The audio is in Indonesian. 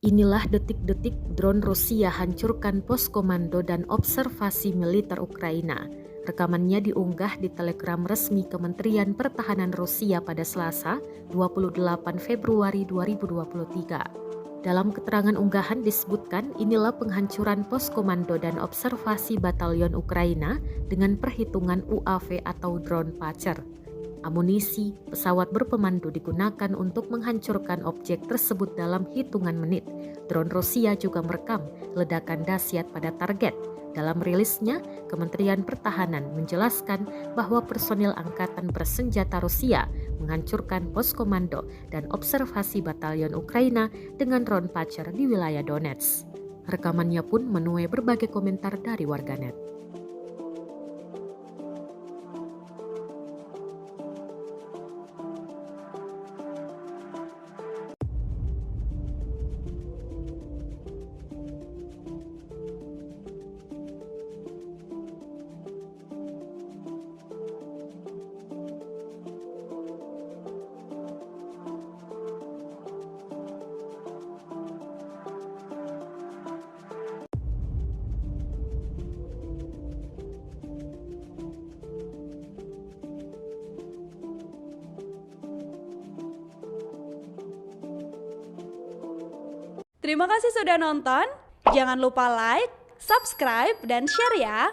Inilah detik-detik drone Rusia hancurkan pos komando dan observasi militer Ukraina. Rekamannya diunggah di Telegram resmi Kementerian Pertahanan Rusia pada Selasa, 28 Februari 2023. Dalam keterangan unggahan disebutkan inilah penghancuran pos komando dan observasi batalion Ukraina dengan perhitungan UAV atau drone Pacer. Amunisi, pesawat berpemandu digunakan untuk menghancurkan objek tersebut dalam hitungan menit. Drone Rusia juga merekam ledakan dahsyat pada target. Dalam rilisnya, Kementerian Pertahanan menjelaskan bahwa personil angkatan bersenjata Rusia menghancurkan pos komando dan observasi batalion Ukraina dengan drone Pacer di wilayah Donetsk. Rekamannya pun menuai berbagai komentar dari warganet. Terima kasih sudah nonton. Jangan lupa like, subscribe, dan share ya.